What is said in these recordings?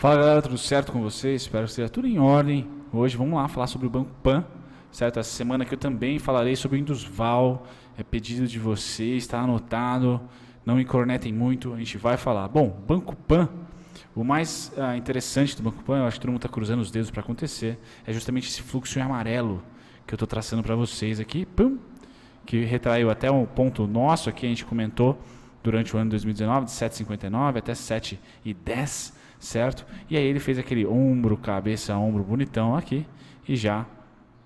Fala galera, tudo certo com vocês? Espero que esteja tudo em ordem. Hoje vamos lá falar sobre o Banco Pan, certo? Essa semana aqui eu também falarei sobre o Indusval, é pedido de vocês, está anotado, não me cornetem muito, a gente vai falar. Bom, Banco Pan, o mais interessante do Banco Pan, eu acho que todo mundo está cruzando os dedos para acontecer, é justamente esse fluxo em amarelo que eu estou traçando para vocês aqui, pum, que retraiu até um ponto nosso aqui, a gente comentou durante o ano 2019, de 7,59 até 7,10, certo? E aí ele fez aquele ombro, cabeça, ombro bonitão aqui e já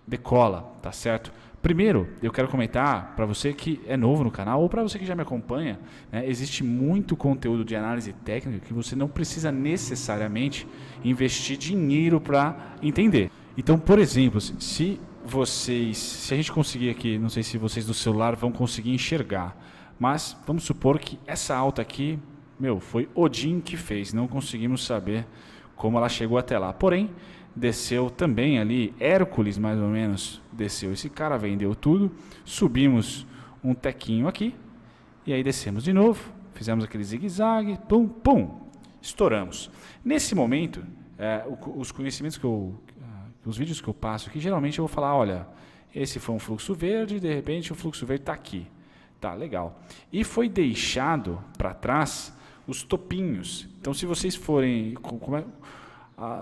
decola, tá certo? Primeiro, eu quero comentar para você que é novo no canal ou para você que já me acompanha, né, existe muito conteúdo de análise técnica que você não precisa necessariamente investir dinheiro para entender. Então, por exemplo, se a gente conseguir aqui, não sei se vocês do celular vão conseguir enxergar, mas vamos supor que essa alta aqui, foi Odin que fez, não conseguimos saber como ela chegou até lá. Porém, desceu também ali, Hércules mais ou menos, desceu. Esse cara vendeu tudo, subimos um tequinho aqui, e aí descemos de novo, fizemos aquele zigue-zague, pum, pum, estouramos. Nesse momento, os conhecimentos os vídeos que eu passo aqui, geralmente eu vou falar, olha, esse foi um fluxo verde, de repente o fluxo verde está aqui. Tá, legal. E foi deixado para trás os topinhos. Então, se vocês forem,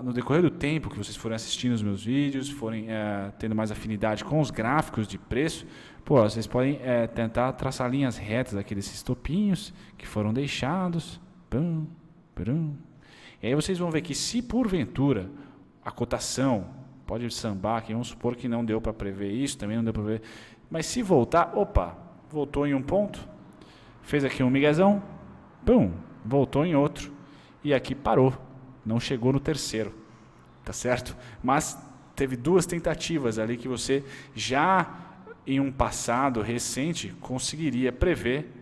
no decorrer do tempo que vocês forem assistindo os meus vídeos, forem tendo mais afinidade com os gráficos de preço, vocês podem tentar traçar linhas retas daqueles topinhos que foram deixados. Pum, pum. E aí vocês vão ver que se porventura a cotação pode sambar, que vamos supor que não deu para prever isso, também não deu para prever, mas se voltar, voltou em um ponto, fez aqui um miguezão, pum, voltou em outro, e aqui parou, não chegou no terceiro, tá certo? Mas teve duas tentativas ali que você já em um passado recente conseguiria prever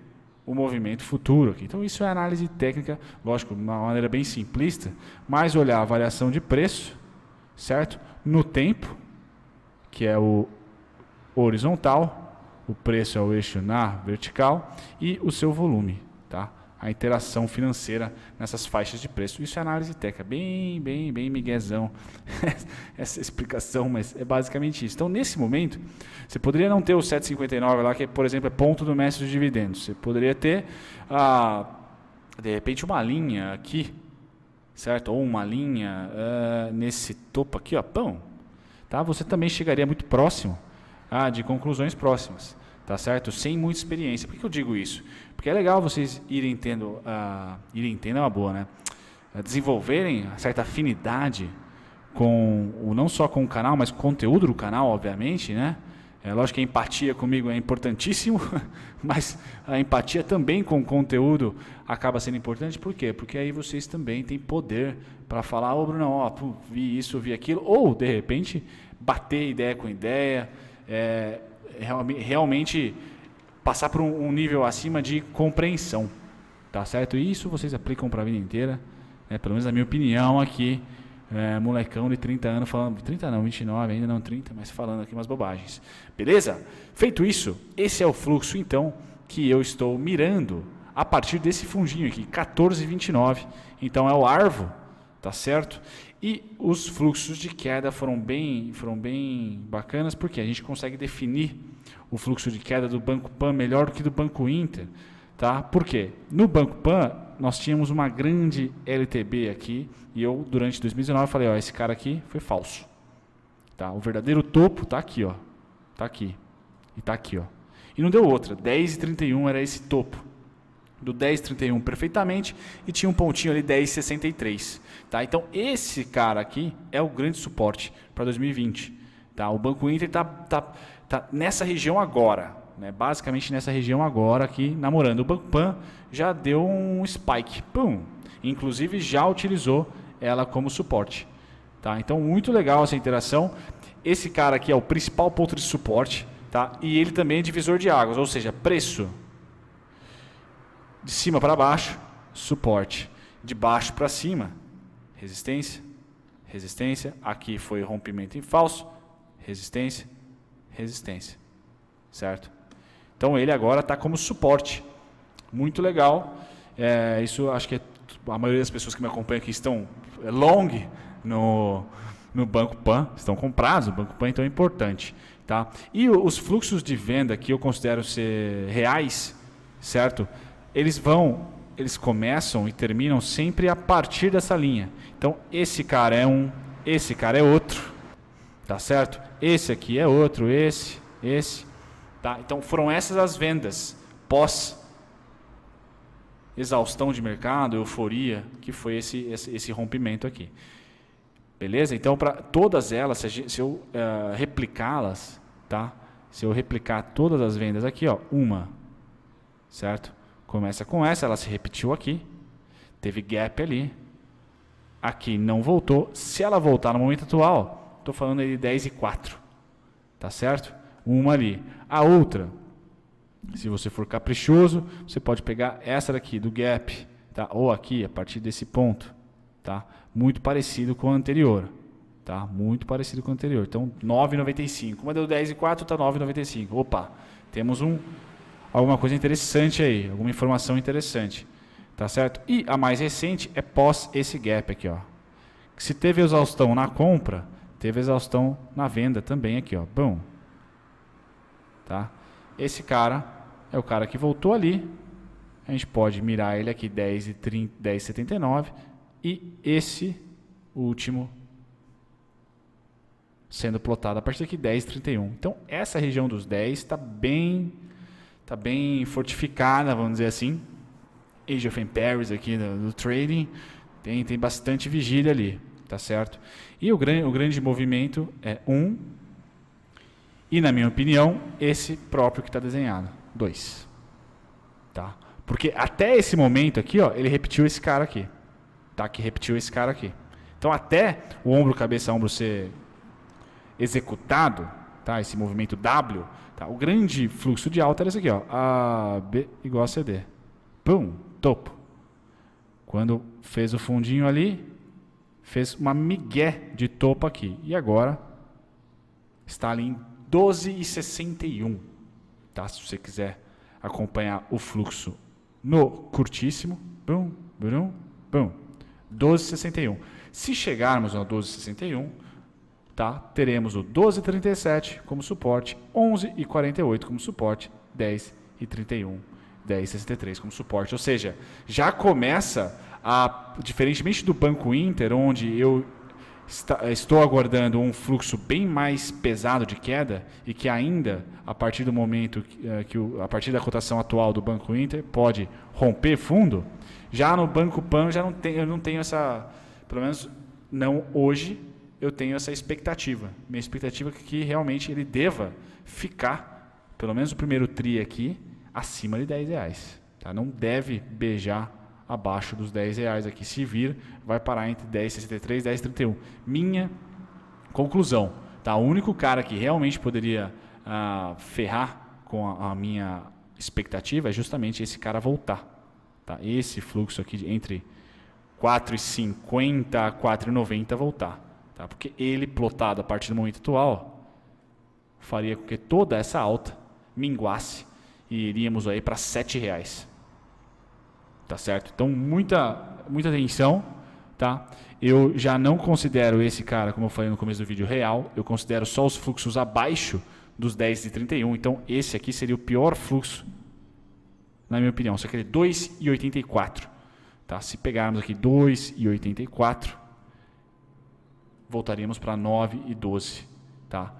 o movimento futuro aqui. Então isso é análise técnica, lógico, de uma maneira bem simplista, mas olhar a variação de preço, certo? No tempo, que é o horizontal, o preço é o eixo na vertical e o seu volume, tá? A interação financeira nessas faixas de preço. Isso é análise técnica, bem miguezão essa explicação, mas é basicamente isso. Então, nesse momento, você poderia não ter o 7,59 lá, que, por exemplo, é ponto do mestre de dividendos. Você poderia ter, de repente, uma linha aqui, certo? Ou uma linha nesse topo aqui, pão. Tá? Você também chegaria muito próximo de conclusões próximas, tá certo? Sem muita experiência. Por que eu digo isso? Porque é legal vocês irem tendo é uma boa, né? Desenvolverem certa afinidade não só com o canal, mas com o conteúdo do canal, obviamente, né? Lógico que a empatia comigo é importantíssimo, mas a empatia também com o conteúdo acaba sendo importante. Por quê? Porque aí vocês também têm poder para falar, Bruno, vi isso, vi aquilo, ou de repente bater ideia com ideia, realmente passar por um nível acima de compreensão, tá certo? E isso vocês aplicam para a vida inteira, né? Pelo menos na minha opinião aqui, molecão de 30 anos falando, 30 não, 29, ainda não 30, mas falando aqui umas bobagens, beleza? Feito isso, esse é o fluxo então que eu estou mirando a partir desse fundinho aqui, 14,29, então é o ARVO, tá certo? E os fluxos de queda foram bem bacanas, porque a gente consegue definir o fluxo de queda do Banco Pan melhor do que do Banco Inter. Tá? Por quê? No Banco Pan, nós tínhamos uma grande LTB aqui, e eu, durante 2019, falei, esse cara aqui foi falso. Tá? O verdadeiro topo está aqui, está aqui, e está aqui. E não deu outra, 10,31 era esse topo. Do 10,31 perfeitamente, e tinha um pontinho ali 10,63. Tá? Então esse cara aqui é o grande suporte para 2020. Tá? O Banco Inter tá nessa região agora, né? Basicamente nessa região agora aqui, namorando. O Banco Pan já deu um spike, pum. Inclusive já utilizou ela como suporte. Tá? Então muito legal essa interação. Esse cara aqui é o principal ponto de suporte, tá? E ele também é divisor de águas, ou seja, preço de cima para baixo, suporte. De baixo para cima, resistência, resistência. Aqui foi rompimento em falso, resistência, resistência. Certo? Então ele agora está como suporte. Muito legal. Isso acho que a maioria das pessoas que me acompanham aqui estão long no Banco Pan, estão comprados, o Banco Pan então é importante. Tá? E os fluxos de venda que eu considero ser reais, certo? Eles começam e terminam sempre a partir dessa linha. Então esse cara é um, esse cara é outro, tá certo? Esse aqui é outro, esse, tá? Então foram essas as vendas pós exaustão de mercado, euforia, que foi esse rompimento aqui. Beleza? Então, para todas elas, se eu replicá-las, tá? Se eu replicar todas as vendas aqui, ó, uma, certo? Começa com essa, ela se repetiu aqui, teve gap ali, aqui não voltou. Se ela voltar no momento atual, estou falando aí de 10 e 4, tá certo? Uma ali. A outra, se você for caprichoso, você pode pegar essa daqui do gap, tá? Ou aqui, a partir desse ponto, tá? Muito parecido com o anterior, tá? Muito parecido com o anterior. Então, 9,95. Uma deu 10 e 4, tá 9,95. Opa, temos alguma coisa interessante aí, alguma informação interessante, tá certo? E a mais recente é pós esse gap aqui, ó. Se teve exaustão na compra, teve exaustão na venda também aqui, ó. Bom, tá? Esse cara é o cara que voltou ali. A gente pode mirar ele aqui 10,79 e esse último sendo plotado a partir daqui 10,31. Então essa região dos 10 está bem fortificada, vamos dizer assim. Age of Empires aqui do trading tem bastante vigília ali, tá certo? E o grande movimento é 1 e, na minha opinião, esse próprio que está desenhado, 2, tá? Porque até esse momento aqui, ó, ele repetiu esse cara aqui, tá? Que repetiu esse cara aqui. Então até o ombro, cabeça, ombro ser executado, tá? Esse movimento W, tá? O grande fluxo de alta era esse aqui, ó, A, B igual a CD. Pum, topo. Quando fez o fundinho ali, fez uma migué de topo aqui. E agora está ali em 12,61. Tá? Se você quiser acompanhar o fluxo no curtíssimo, bum, bum, bum, 12,61. Se chegarmos ao 12,61, tá? Teremos o 12,37 como suporte, 11,48 como suporte, 10,31, 10,63 como suporte. Ou seja, já começa diferentemente do Banco Inter, onde eu estou aguardando um fluxo bem mais pesado de queda e que ainda, a partir do momento a partir da cotação atual do Banco Inter, pode romper fundo. Já no Banco Pan eu não tenho essa, pelo menos não hoje, eu tenho essa expectativa. Minha expectativa é que realmente ele deva ficar, pelo menos o primeiro tri aqui, acima de R$10. Tá? Não deve beijar abaixo dos R$10 aqui. Se vir, vai parar entre 10,63 e 10,31. Minha conclusão. Tá? O único cara que realmente poderia ferrar com a minha expectativa é justamente esse cara voltar. Tá? Esse fluxo aqui entre 4,50 a 4,90 voltar. Tá? Porque ele, plotado a partir do momento atual, faria com que toda essa alta minguasse e iríamos aí para R$7. Tá certo? Então, muita atenção, tá? Eu já não considero esse cara, como eu falei no começo do vídeo, real. Eu considero só os fluxos abaixo dos 10,31. Então, esse aqui seria o pior fluxo, na minha opinião. Só que ele é 2,84. Tá? Se pegarmos aqui 2,84, voltaríamos para 9,12. Tá?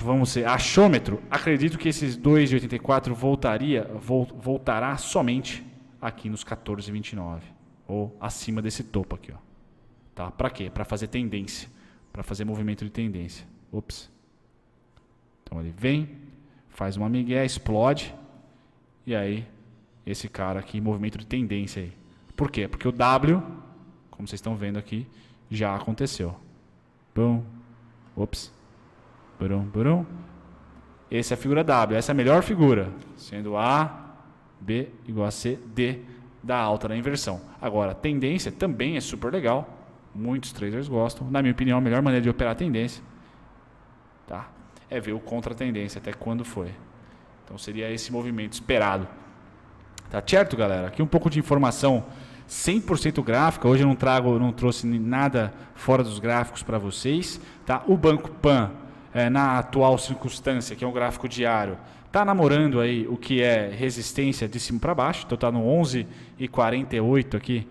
Vamos ver, achômetro, acredito que esses 2,84 voltará somente aqui nos 14,29 ou acima desse topo aqui, ó. Tá? Para quê? Para fazer tendência, para fazer movimento de tendência. Ops. Então ele vem, faz uma migué, explode e aí esse cara aqui, movimento de tendência aí. Por quê? Porque o W, como vocês estão vendo aqui, já aconteceu. Bum. Ops. Burum, burum. Essa é a figura W, essa é a melhor figura, sendo A, B igual a C, D da alta na inversão. Agora, tendência também é super legal, muitos traders gostam. Na minha opinião, a melhor maneira de operar a tendência, tá, é ver o contra-tendência, até quando foi. Então seria esse movimento esperado. Tá certo, galera? Aqui um pouco de informação 100% gráfica. Hoje eu não trouxe nada fora dos gráficos para vocês, tá? O Banco Pan, na atual circunstância, que é um gráfico diário, está namorando aí o que é resistência de cima para baixo, então está no 11,48 aqui,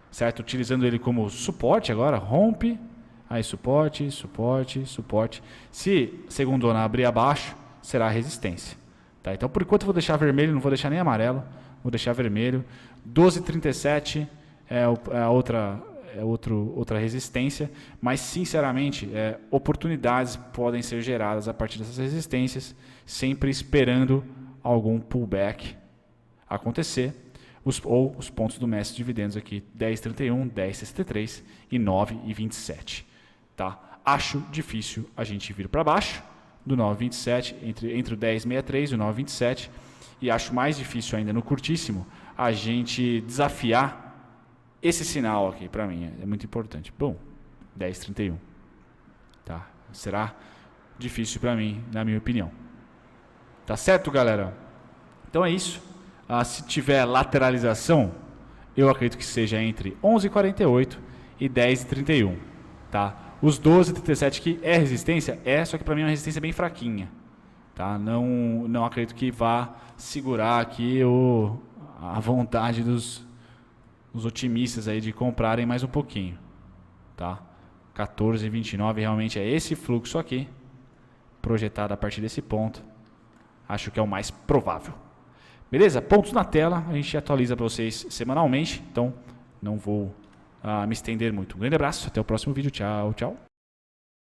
certo? Utilizando ele como suporte agora, rompe, aí suporte, suporte, suporte. Se segundona abrir abaixo, será resistência, tá? Então por enquanto eu vou deixar vermelho, não vou deixar nem amarelo, vou deixar vermelho. 12,37 é outra resistência, mas sinceramente oportunidades podem ser geradas a partir dessas resistências, sempre esperando algum pullback acontecer, ou os pontos do mestre de dividendos aqui, 10,31, 10,63 e 9,27, tá? Acho difícil a gente vir para baixo do 9,27, entre o 10,63 e o 9,27, e acho mais difícil ainda no curtíssimo a gente desafiar esse sinal aqui. Para mim é muito importante. Bom, 10,31, tá? Será difícil para mim, na minha opinião. Tá certo, galera? Então é isso. Se tiver lateralização, eu acredito que seja entre 11,48 e 10,31, tá? Os 12,37 que é resistência, só que para mim é uma resistência bem fraquinha, tá? Não acredito que vá segurar aqui a vontade dos otimistas aí de comprarem mais um pouquinho, tá? 14,29 realmente é esse fluxo aqui, projetado a partir desse ponto. Acho que é o mais provável. Beleza? Pontos na tela, a gente atualiza para vocês semanalmente, então não vou me estender muito. Um grande abraço, até o próximo vídeo. Tchau, tchau.